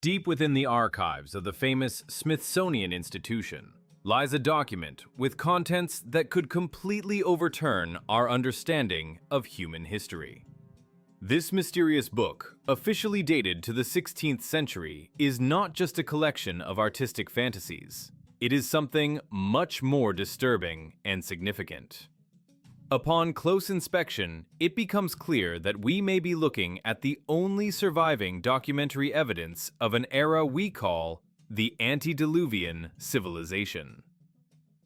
Deep within the archives of the famous Smithsonian Institution lies a document with contents that could completely overturn our understanding of human history. This mysterious book, officially dated to the 16th century, is not just a collection of artistic fantasies. It is something much more disturbing and significant. Upon close inspection, it becomes clear that we may be looking at the only surviving documentary evidence of an era we call the antediluvian civilization.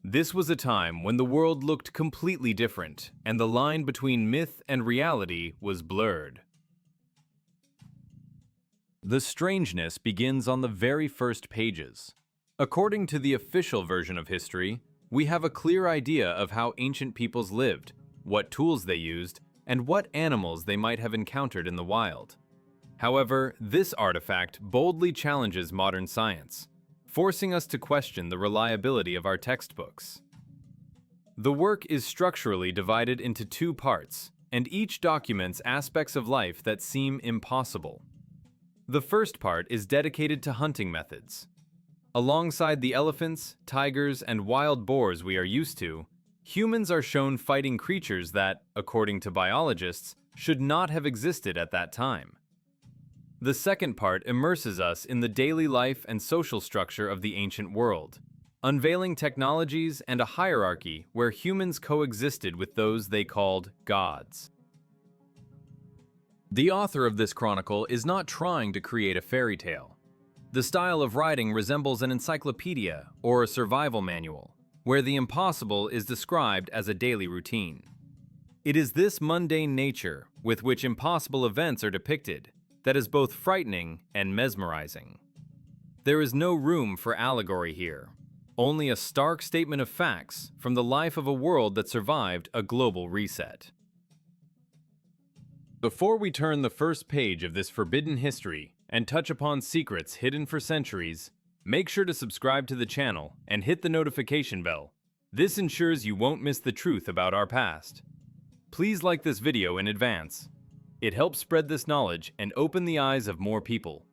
This was a time when the world looked completely different, and the line between myth and reality was blurred. The strangeness begins on the very first pages. According to the official version of history, we have a clear idea of how ancient peoples lived, what tools they used, and what animals they might have encountered in the wild. However, this artifact boldly challenges modern science, forcing us to question the reliability of our textbooks. The work is structurally divided into two parts, and each documents aspects of life that seem impossible. The first part is dedicated to hunting methods. Alongside the elephants, tigers, and wild boars we are used to, humans are shown fighting creatures that, according to biologists, should not have existed at that time. The second part immerses us in the daily life and social structure of the ancient world, unveiling technologies and a hierarchy where humans coexisted with those they called gods. The author of this chronicle is not trying to create a fairy tale. The style of writing resembles an encyclopedia or a survival manual, where the impossible is described as a daily routine. It is this mundane nature with which impossible events are depicted that is both frightening and mesmerizing. There is no room for allegory here, only a stark statement of facts from the life of a world that survived a global reset. Before we turn the first page of this forbidden history and touch upon secrets hidden for centuries, make sure to subscribe to the channel and hit the notification bell. This ensures you won't miss the truth about our past. Please like this video in advance. It helps spread this knowledge and open the eyes of more people.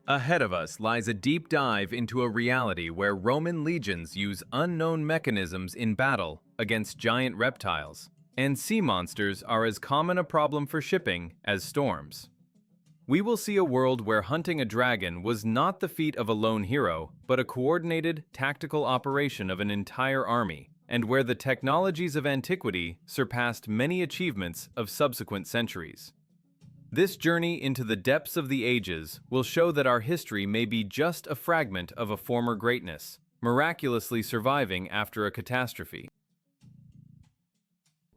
Ahead of us lies a deep dive into a reality where Roman legions use unknown mechanisms in battle against giant reptiles, and sea monsters are as common a problem for shipping as storms. We will see a world where hunting a dragon was not the feat of a lone hero, but a coordinated, tactical operation of an entire army, and where the technologies of antiquity surpassed many achievements of subsequent centuries. This journey into the depths of the ages will show that our history may be just a fragment of a former greatness, miraculously surviving after a catastrophe.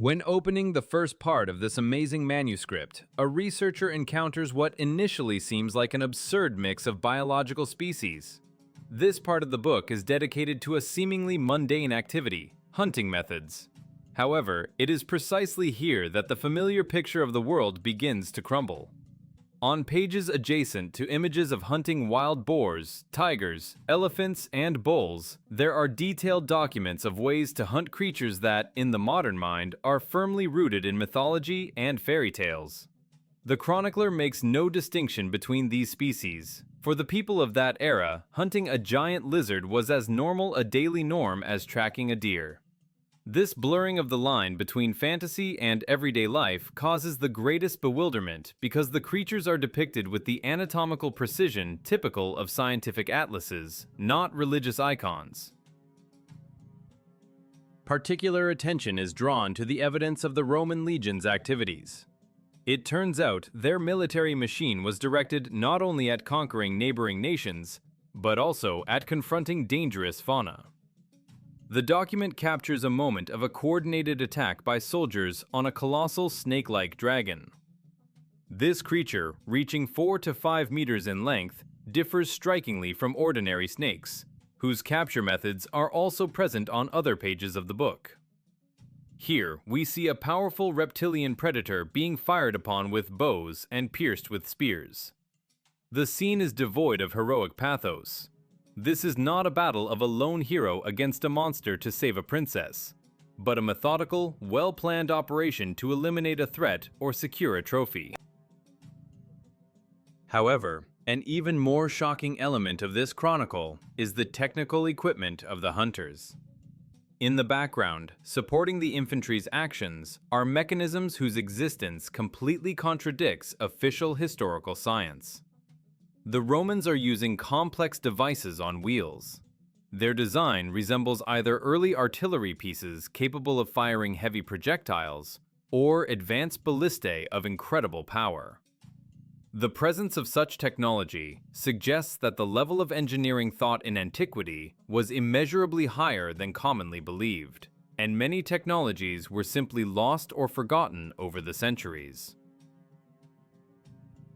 When opening the first part of this amazing manuscript, a researcher encounters what initially seems like an absurd mix of biological species. This part of the book is dedicated to a seemingly mundane activity, hunting methods. However, it is precisely here that the familiar picture of the world begins to crumble. On pages adjacent to images of hunting wild boars, tigers, elephants, and bulls, there are detailed documents of ways to hunt creatures that, in the modern mind, are firmly rooted in mythology and fairy tales. The chronicler makes no distinction between these species. For the people of that era, hunting a giant lizard was as normal a daily norm as tracking a deer. This blurring of the line between fantasy and everyday life causes the greatest bewilderment because the creatures are depicted with the anatomical precision typical of scientific atlases, not religious icons. Particular attention is drawn to the evidence of the Roman legion's activities. It turns out their military machine was directed not only at conquering neighboring nations, but also at confronting dangerous fauna. The document captures a moment of a coordinated attack by soldiers on a colossal snake-like dragon. This creature, reaching 4 to 5 meters in length, differs strikingly from ordinary snakes, whose capture methods are also present on other pages of the book. Here, we see a powerful reptilian predator being fired upon with bows and pierced with spears. The scene is devoid of heroic pathos. This is not a battle of a lone hero against a monster to save a princess, but a methodical, well-planned operation to eliminate a threat or secure a trophy. However, an even more shocking element of this chronicle is the technical equipment of the hunters. In the background, supporting the infantry's actions, are mechanisms whose existence completely contradicts official historical science. The Romans are using complex devices on wheels. Their design resembles either early artillery pieces capable of firing heavy projectiles or advanced ballistae of incredible power. The presence of such technology suggests that the level of engineering thought in antiquity was immeasurably higher than commonly believed, and many technologies were simply lost or forgotten over the centuries.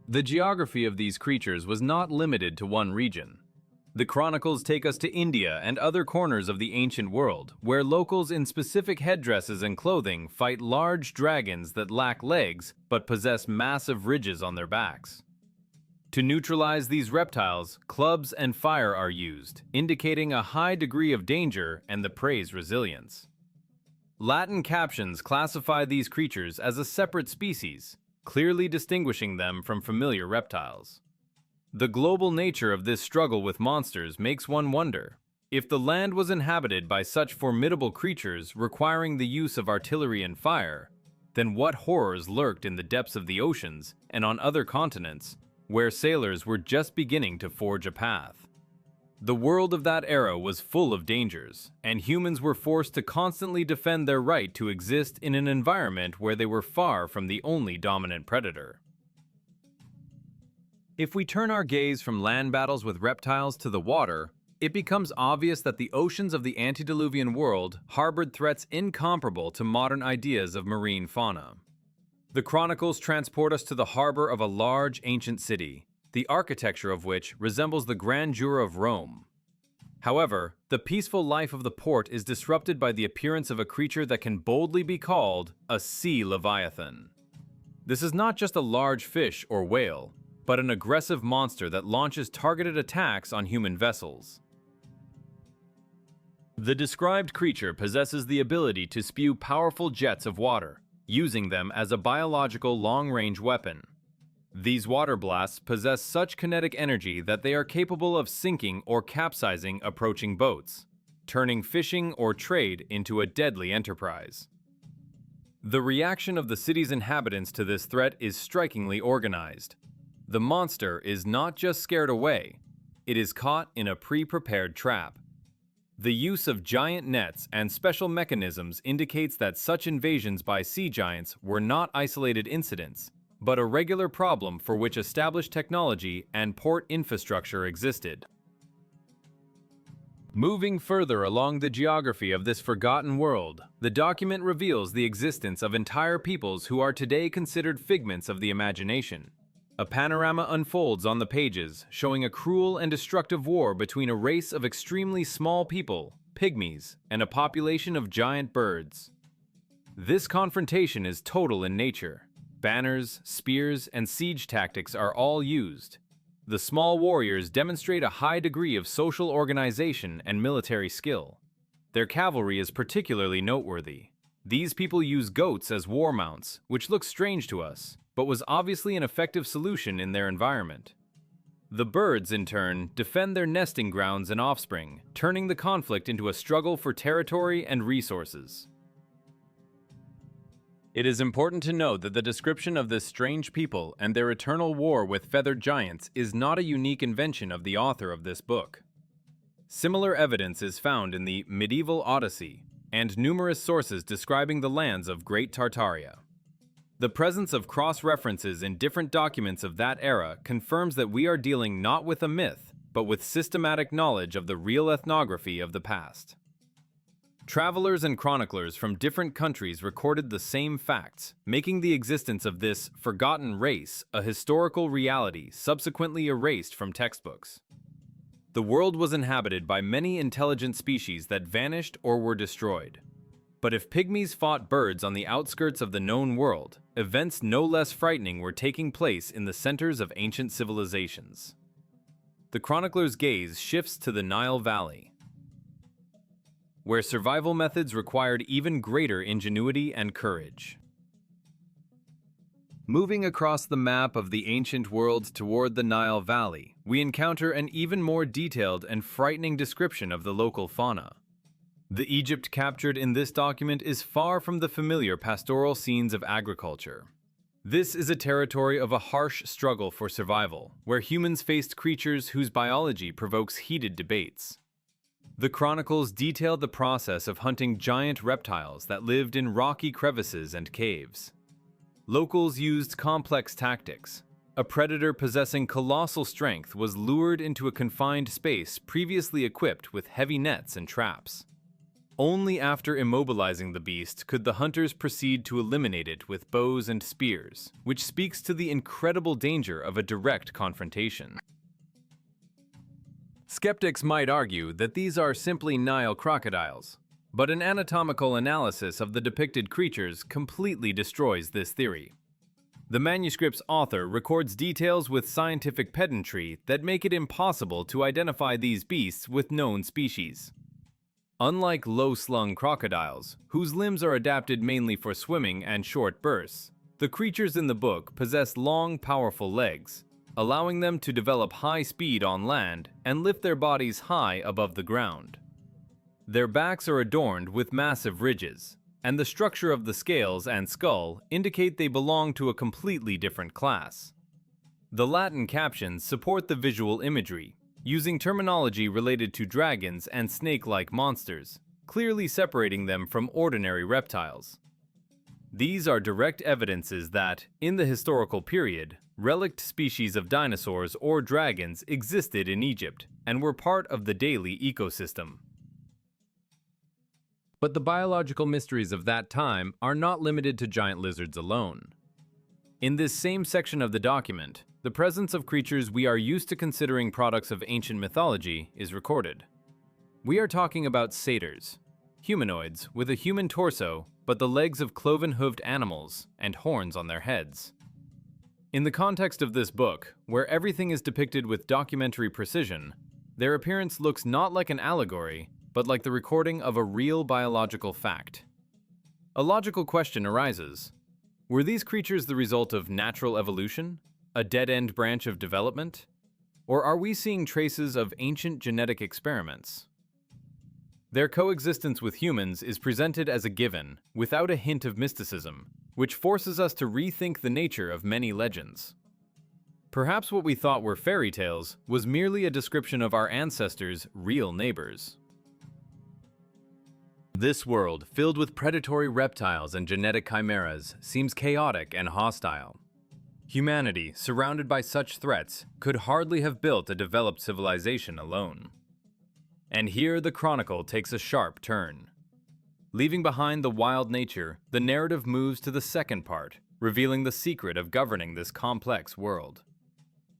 The geography of these creatures was not limited to one region. The chronicles take us to India and other corners of the ancient world, where locals in specific headdresses and clothing fight large dragons that lack legs but possess massive ridges on their backs. To neutralize these reptiles, clubs and fire are used, indicating a high degree of danger and the prey's resilience. Latin captions classify these creatures as a separate species, clearly distinguishing them from familiar reptiles. The global nature of this struggle with monsters makes one wonder, if the land was inhabited by such formidable creatures requiring the use of artillery and fire, then what horrors lurked in the depths of the oceans and on other continents, where sailors were just beginning to forge a path. The world of that era was full of dangers, and humans were forced to constantly defend their right to exist in an environment where they were far from the only dominant predator. If we turn our gaze from land battles with reptiles to the water, it becomes obvious that the oceans of the antediluvian world harbored threats incomparable to modern ideas of marine fauna. The chronicles transport us to the harbor of a large ancient city, the architecture of which resembles the grandeur of Rome. However, the peaceful life of the port is disrupted by the appearance of a creature that can boldly be called a sea leviathan. This is not just a large fish or whale, but an aggressive monster that launches targeted attacks on human vessels. The described creature possesses the ability to spew powerful jets of water, using them as a biological long-range weapon. These water blasts possess such kinetic energy that they are capable of sinking or capsizing approaching boats, turning fishing or trade into a deadly enterprise. The reaction of the city's inhabitants to this threat is strikingly organized. The monster is not just scared away, it is caught in a pre-prepared trap. The use of giant nets and special mechanisms indicates that such invasions by sea giants were not isolated incidents, but a regular problem for which established technology and port infrastructure existed. Moving further along the geography of this forgotten world, the document reveals the existence of entire peoples who are today considered figments of the imagination. A panorama unfolds on the pages, showing a cruel and destructive war between a race of extremely small people, pygmies, and a population of giant birds. This confrontation is total in nature. Banners, spears, and siege tactics are all used. The small warriors demonstrate a high degree of social organization and military skill. Their cavalry is particularly noteworthy. These people use goats as war mounts, which looks strange to us, but was obviously an effective solution in their environment. The birds, in turn, defend their nesting grounds and offspring, turning the conflict into a struggle for territory and resources. It is important to note that the description of this strange people and their eternal war with feathered giants is not a unique invention of the author of this book. Similar evidence is found in the Medieval Odyssey and numerous sources describing the lands of Great Tartaria. The presence of cross-references in different documents of that era confirms that we are dealing not with a myth, but with systematic knowledge of the real ethnography of the past. Travelers and chroniclers from different countries recorded the same facts, making the existence of this forgotten race a historical reality subsequently erased from textbooks. The world was inhabited by many intelligent species that vanished or were destroyed. But if pygmies fought birds on the outskirts of the known world, events no less frightening were taking place in the centers of ancient civilizations. The chronicler's gaze shifts to the Nile Valley, where survival methods required even greater ingenuity and courage. Moving across the map of the ancient world toward the Nile Valley, we encounter an even more detailed and frightening description of the local fauna. The Egypt captured in this document is far from the familiar pastoral scenes of agriculture. This is a territory of a harsh struggle for survival, where humans faced creatures whose biology provokes heated debates. The chronicles detailed the process of hunting giant reptiles that lived in rocky crevices and caves. Locals used complex tactics. A predator possessing colossal strength was lured into a confined space previously equipped with heavy nets and traps. Only after immobilizing the beast could the hunters proceed to eliminate it with bows and spears, which speaks to the incredible danger of a direct confrontation. Skeptics might argue that these are simply Nile crocodiles, but an anatomical analysis of the depicted creatures completely destroys this theory. The manuscript's author records details with scientific pedantry that make it impossible to identify these beasts with known species. Unlike low-slung crocodiles, whose limbs are adapted mainly for swimming and short bursts, the creatures in the book possess long, powerful legs, allowing them to develop high speed on land and lift their bodies high above the ground. Their backs are adorned with massive ridges, and the structure of the scales and skull indicate they belong to a completely different class. The Latin captions support the visual imagery, using terminology related to dragons and snake-like monsters, clearly separating them from ordinary reptiles. These are direct evidences that, in the historical period, relict species of dinosaurs or dragons existed in Egypt and were part of the daily ecosystem. But the biological mysteries of that time are not limited to giant lizards alone. In this same section of the document, the presence of creatures we are used to considering products of ancient mythology is recorded. We are talking about satyrs, humanoids with a human torso but the legs of cloven-hoofed animals and horns on their heads. In the context of this book, where everything is depicted with documentary precision, their appearance looks not like an allegory, but like the recording of a real biological fact. A logical question arises. Were these creatures the result of natural evolution? A dead-end branch of development? Or are we seeing traces of ancient genetic experiments? Their coexistence with humans is presented as a given, without a hint of mysticism, which forces us to rethink the nature of many legends. Perhaps what we thought were fairy tales was merely a description of our ancestors' real neighbors. This world, filled with predatory reptiles and genetic chimeras, seems chaotic and hostile. Humanity, surrounded by such threats, could hardly have built a developed civilization alone. And here the chronicle takes a sharp turn. Leaving behind the wild nature, the narrative moves to the second part, revealing the secret of governing this complex world.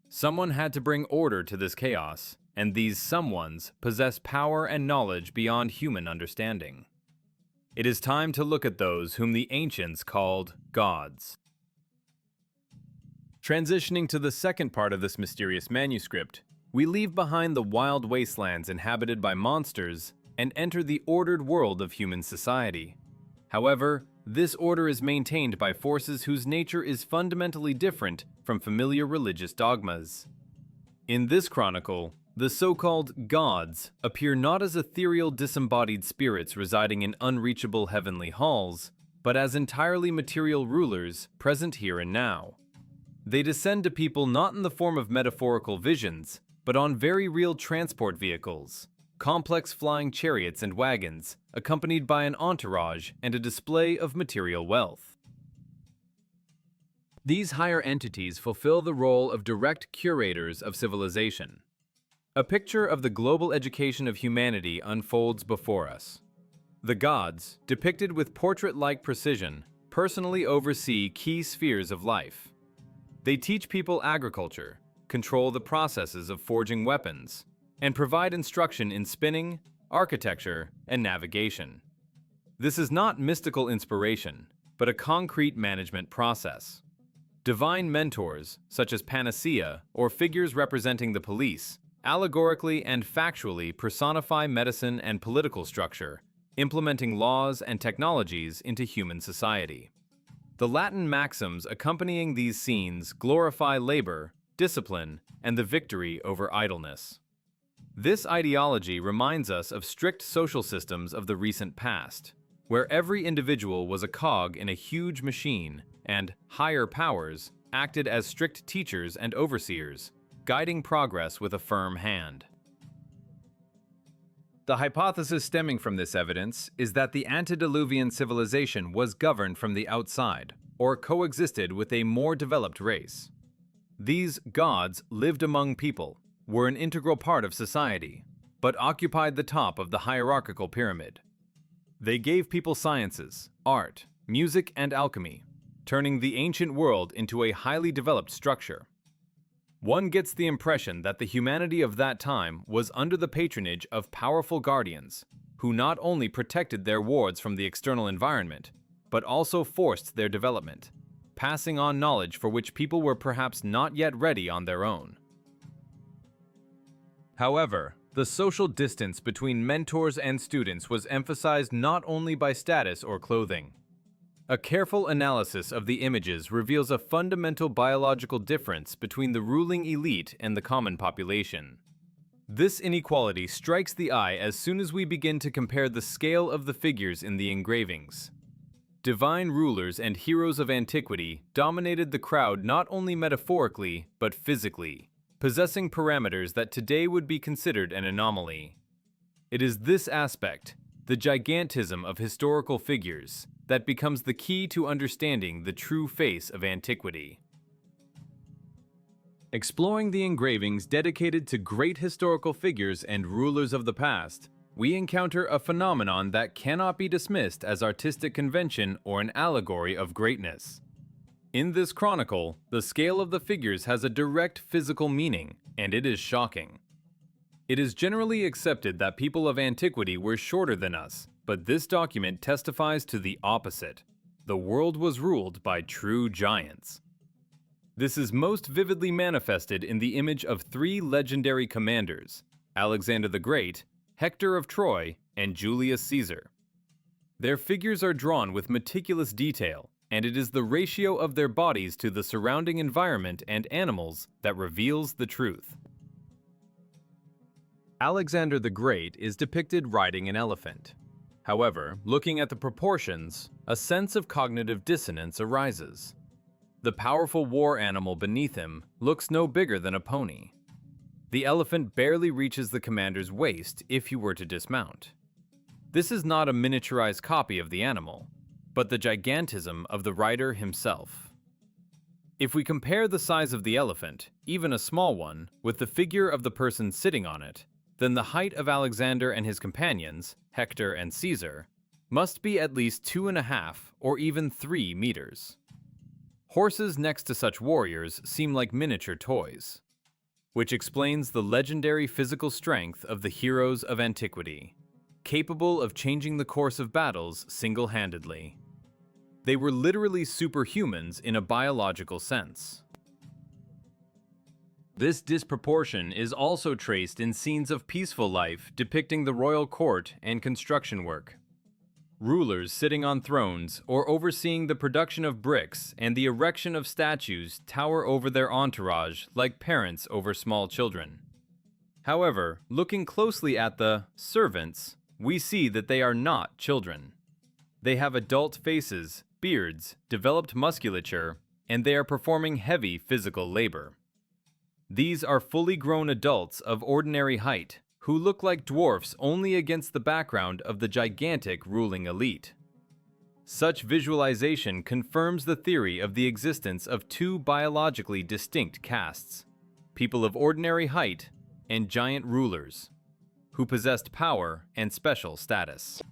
Someone had to bring order to this chaos, and these someones possess power and knowledge beyond human understanding. It is time to look at those whom the ancients called gods. Transitioning to the second part of this mysterious manuscript, we leave behind the wild wastelands inhabited by monsters and enter the ordered world of human society. However, this order is maintained by forces whose nature is fundamentally different from familiar religious dogmas. In this chronicle, the so-called gods appear not as ethereal disembodied spirits residing in unreachable heavenly halls, but as entirely material rulers present here and now. They descend to people not in the form of metaphorical visions, but on very real transport vehicles, complex flying chariots and wagons, accompanied by an entourage and a display of material wealth. These higher entities fulfill the role of direct curators of civilization. A picture of the global education of humanity unfolds before us. The gods, depicted with portrait-like precision, personally oversee key spheres of life. They teach people agriculture, control the processes of forging weapons, and provide instruction in spinning, architecture, and navigation. This is not mystical inspiration, but a concrete management process. Divine mentors, such as Panacea or figures representing the police, allegorically and factually personify medicine and political structure, implementing laws and technologies into human society. The Latin maxims accompanying these scenes glorify labor, discipline, and the victory over idleness. This ideology reminds us of strict social systems of the recent past, where every individual was a cog in a huge machine, and higher powers acted as strict teachers and overseers, guiding progress with a firm hand. The hypothesis stemming from this evidence is that the antediluvian civilization was governed from the outside, or coexisted with a more developed race. These gods lived among people, were an integral part of society, but occupied the top of the hierarchical pyramid. They gave people sciences, art, music, and alchemy, turning the ancient world into a highly developed structure. One gets the impression that the humanity of that time was under the patronage of powerful guardians, who not only protected their wards from the external environment, but also forced their development, passing on knowledge for which people were perhaps not yet ready on their own. However, the social distance between mentors and students was emphasized not only by status or clothing. A careful analysis of the images reveals a fundamental biological difference between the ruling elite and the common population. This inequality strikes the eye as soon as we begin to compare the scale of the figures in the engravings. Divine rulers and heroes of antiquity dominated the crowd not only metaphorically, but physically, possessing parameters that today would be considered an anomaly. It is this aspect, the gigantism of historical figures, that becomes the key to understanding the true face of antiquity. Exploring the engravings dedicated to great historical figures and rulers of the past, we encounter a phenomenon that cannot be dismissed as artistic convention or an allegory of greatness. In this chronicle, the scale of the figures has a direct physical meaning, and it is shocking. It is generally accepted that people of antiquity were shorter than us, but this document testifies to the opposite. The world was ruled by true giants. This is most vividly manifested in the image of three legendary commanders, Alexander the Great, Hector of Troy, and Julius Caesar. Their figures are drawn with meticulous detail, and it is the ratio of their bodies to the surrounding environment and animals that reveals the truth. Alexander the Great is depicted riding an elephant. However, looking at the proportions, a sense of cognitive dissonance arises. The powerful war animal beneath him looks no bigger than a pony. The elephant barely reaches the commander's waist if he were to dismount. This is not a miniaturized copy of the animal, but the gigantism of the rider himself. If we compare the size of the elephant, even a small one, with the figure of the person sitting on it, then the height of Alexander and his companions, Hector and Caesar, must be at least 2.5 or even 3 meters. Horses next to such warriors seem like miniature toys, which explains the legendary physical strength of the heroes of antiquity, capable of changing the course of battles single-handedly. They were literally superhumans in a biological sense. This disproportion is also traced in scenes of peaceful life depicting the royal court and construction work. Rulers sitting on thrones or overseeing the production of bricks and the erection of statues tower over their entourage like parents over small children. However, looking closely at the servants, we see that they are not children. They have adult faces, beards, developed musculature, and they are performing heavy physical labor. These are fully grown adults of ordinary height, who look like dwarfs only against the background of the gigantic ruling elite. Such visualization confirms the theory of the existence of two biologically distinct castes, people of ordinary height and giant rulers, who possessed power and special status.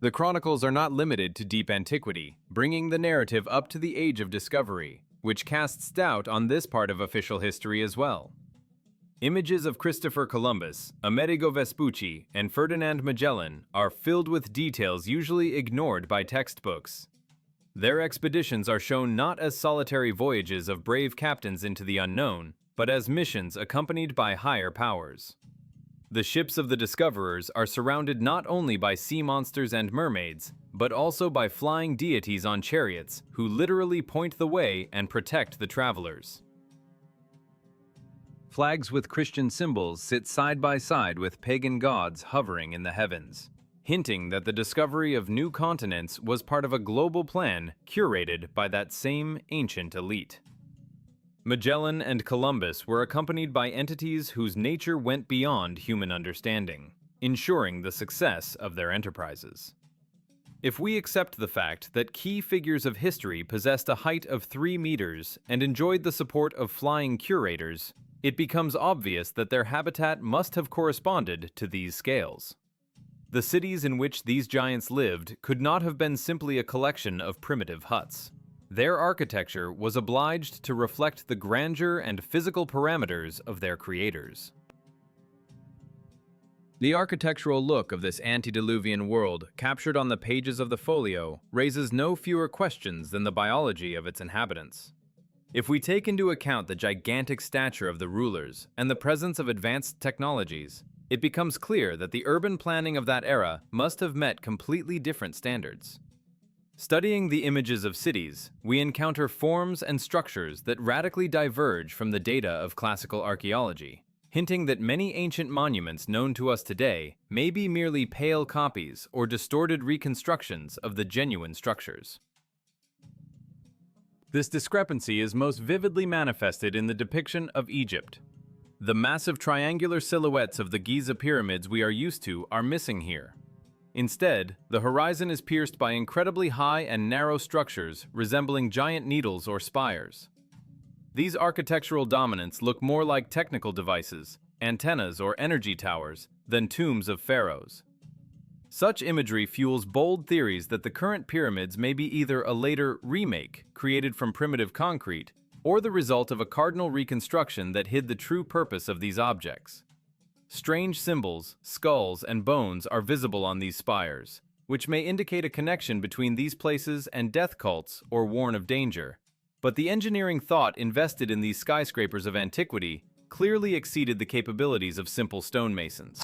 The chronicles are not limited to deep antiquity, bringing the narrative up to the age of discovery, which casts doubt on this part of official history as well. Images of Christopher Columbus, Amerigo Vespucci, and Ferdinand Magellan are filled with details usually ignored by textbooks. Their expeditions are shown not as solitary voyages of brave captains into the unknown, but as missions accompanied by higher powers. The ships of the discoverers are surrounded not only by sea monsters and mermaids, but also by flying deities on chariots who literally point the way and protect the travelers. Flags with Christian symbols sit side by side with pagan gods hovering in the heavens, hinting that the discovery of new continents was part of a global plan curated by that same ancient elite. Magellan and Columbus were accompanied by entities whose nature went beyond human understanding, ensuring the success of their enterprises. If we accept the fact that key figures of history possessed a height of 3 meters and enjoyed the support of flying curators, it becomes obvious that their habitat must have corresponded to these scales. The cities in which these giants lived could not have been simply a collection of primitive huts. Their architecture was obliged to reflect the grandeur and physical parameters of their creators. The architectural look of this antediluvian world, captured on the pages of the folio, raises no fewer questions than the biology of its inhabitants. If we take into account the gigantic stature of the rulers and the presence of advanced technologies, it becomes clear that the urban planning of that era must have met completely different standards. Studying the images of cities, we encounter forms and structures that radically diverge from the data of classical archaeology, hinting that many ancient monuments known to us today may be merely pale copies or distorted reconstructions of the genuine structures. This discrepancy is most vividly manifested in the depiction of Egypt. The massive triangular silhouettes of the Giza pyramids we are used to are missing here. Instead, the horizon is pierced by incredibly high and narrow structures resembling giant needles or spires. These architectural dominants look more like technical devices, antennas or energy towers, than tombs of pharaohs. Such imagery fuels bold theories that the current pyramids may be either a later remake created from primitive concrete or the result of a cardinal reconstruction that hid the true purpose of these objects. Strange symbols, skulls, and bones are visible on these spires, which may indicate a connection between these places and death cults or warn of danger. But the engineering thought invested in these skyscrapers of antiquity clearly exceeded the capabilities of simple stonemasons.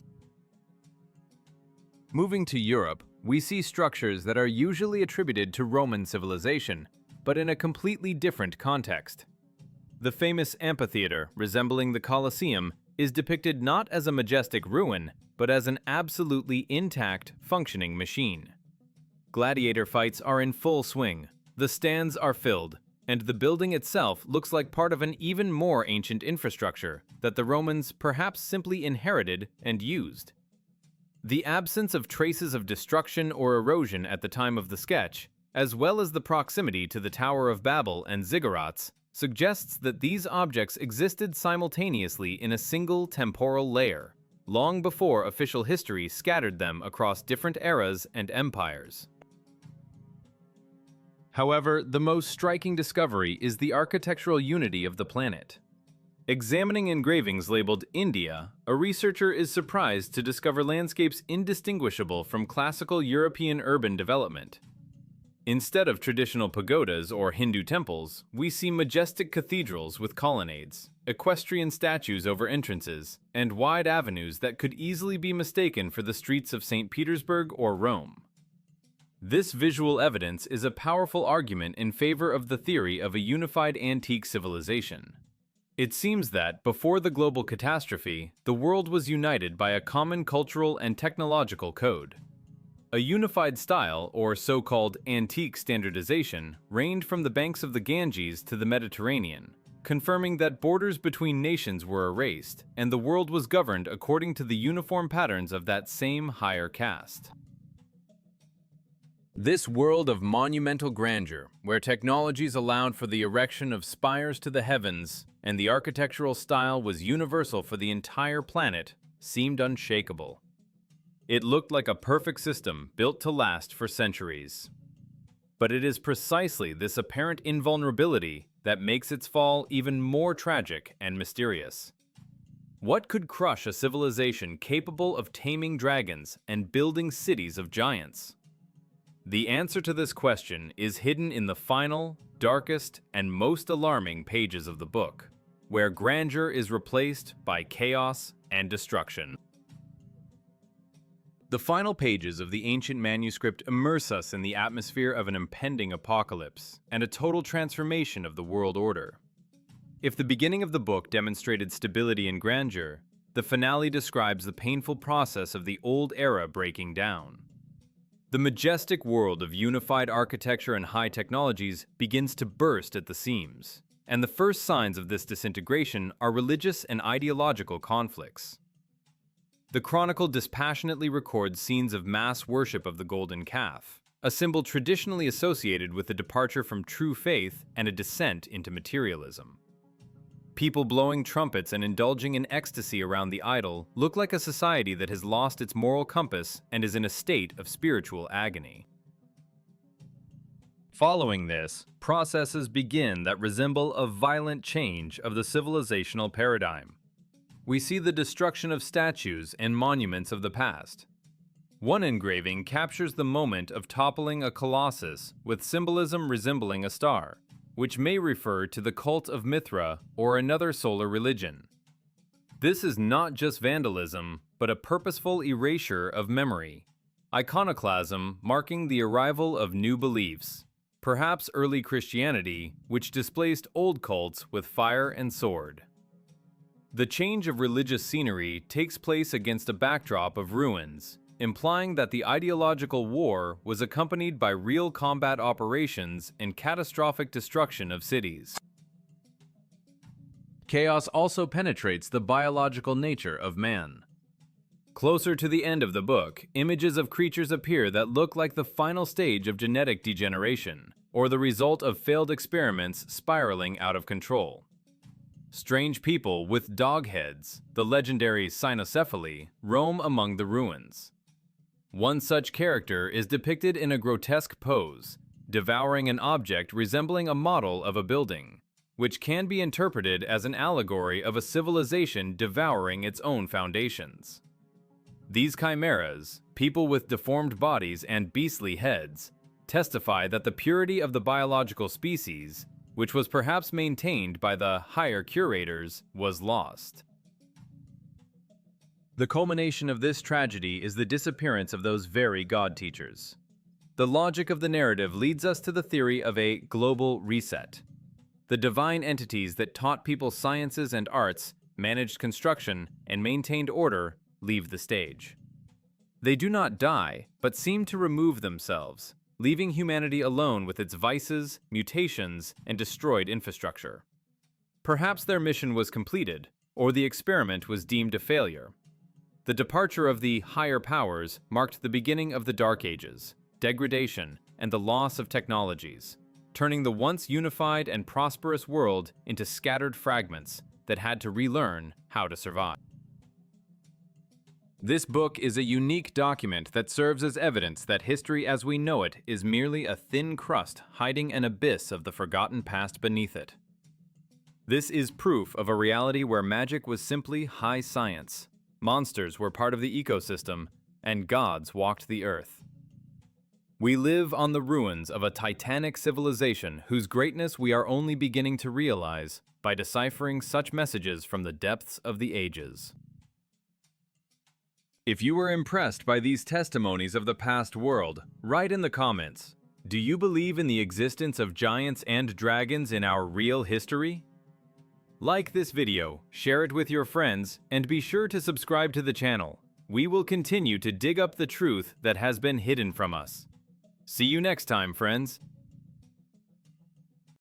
Moving to Europe, we see structures that are usually attributed to Roman civilization, but in a completely different context. The famous amphitheater, resembling the Colosseum, is depicted not as a majestic ruin, but as an absolutely intact, functioning machine. Gladiator fights are in full swing, the stands are filled, and the building itself looks like part of an even more ancient infrastructure that the Romans perhaps simply inherited and used. The absence of traces of destruction or erosion at the time of the sketch, as well as the proximity to the Tower of Babel and ziggurats, suggests that these objects existed simultaneously in a single temporal layer, long before official history scattered them across different eras and empires. However, the most striking discovery is the architectural unity of the planet. Examining engravings labeled India, a researcher is surprised to discover landscapes indistinguishable from classical European urban development. Instead of traditional pagodas or Hindu temples, we see majestic cathedrals with colonnades, equestrian statues over entrances, and wide avenues that could easily be mistaken for the streets of St. Petersburg or Rome. This visual evidence is a powerful argument in favor of the theory of a unified antique civilization. It seems that, before the global catastrophe, the world was united by a common cultural and technological code. A unified style, or so-called antique standardization, reigned from the banks of the Ganges to the Mediterranean, confirming that borders between nations were erased, and the world was governed according to the uniform patterns of that same higher caste. This world of monumental grandeur, where technologies allowed for the erection of spires to the heavens, and the architectural style was universal for the entire planet, seemed unshakable. It looked like a perfect system built to last for centuries. But it is precisely this apparent invulnerability that makes its fall even more tragic and mysterious. What could crush a civilization capable of taming dragons and building cities of giants? The answer to this question is hidden in the final, darkest, and most alarming pages of the book, where grandeur is replaced by chaos and destruction. The final pages of the ancient manuscript immerse us in the atmosphere of an impending apocalypse and a total transformation of the world order. If the beginning of the book demonstrated stability and grandeur, the finale describes the painful process of the old era breaking down. The majestic world of unified architecture and high technologies begins to burst at the seams, and the first signs of this disintegration are religious and ideological conflicts. The chronicle dispassionately records scenes of mass worship of the golden calf, a symbol traditionally associated with a departure from true faith and a descent into materialism. People blowing trumpets and indulging in ecstasy around the idol look like a society that has lost its moral compass and is in a state of spiritual agony. Following this, processes begin that resemble a violent change of the civilizational paradigm. We see the destruction of statues and monuments of the past. One engraving captures the moment of toppling a colossus with symbolism resembling a star, which may refer to the cult of Mithra or another solar religion. This is not just vandalism, but a purposeful erasure of memory. Iconoclasm marking the arrival of new beliefs, perhaps early Christianity, which displaced old cults with fire and sword. The change of religious scenery takes place against a backdrop of ruins, implying that the ideological war was accompanied by real combat operations and catastrophic destruction of cities. Chaos also penetrates the biological nature of man. Closer to the end of the book, images of creatures appear that look like the final stage of genetic degeneration, or the result of failed experiments spiraling out of control. Strange people with dog heads, the legendary cynocephaly, roam among the ruins. One such character is depicted in a grotesque pose, devouring an object resembling a model of a building, which can be interpreted as an allegory of a civilization devouring its own foundations. These chimeras, people with deformed bodies and beastly heads, testify that the purity of the biological species, which was perhaps maintained by the higher curators, was lost. The culmination of this tragedy is the disappearance of those very god teachers. The logic of the narrative leads us to the theory of a global reset. The divine entities that taught people sciences and arts, managed construction, and maintained order leave the stage. They do not die, but seem to remove themselves, leaving humanity alone with its vices, mutations, and destroyed infrastructure. Perhaps their mission was completed, or the experiment was deemed a failure. The departure of the higher powers marked the beginning of the Dark Ages, degradation, and the loss of technologies, turning the once unified and prosperous world into scattered fragments that had to relearn how to survive. This book is a unique document that serves as evidence that history as we know it is merely a thin crust hiding an abyss of the forgotten past beneath it. This is proof of a reality where magic was simply high science, monsters were part of the ecosystem, and gods walked the earth. We live on the ruins of a titanic civilization whose greatness we are only beginning to realize by deciphering such messages from the depths of the ages. If you were impressed by these testimonies of the past world, write in the comments. Do you believe in the existence of giants and dragons in our real history? Like this video, share it with your friends, and be sure to subscribe to the channel. We will continue to dig up the truth that has been hidden from us. See you next time, friends.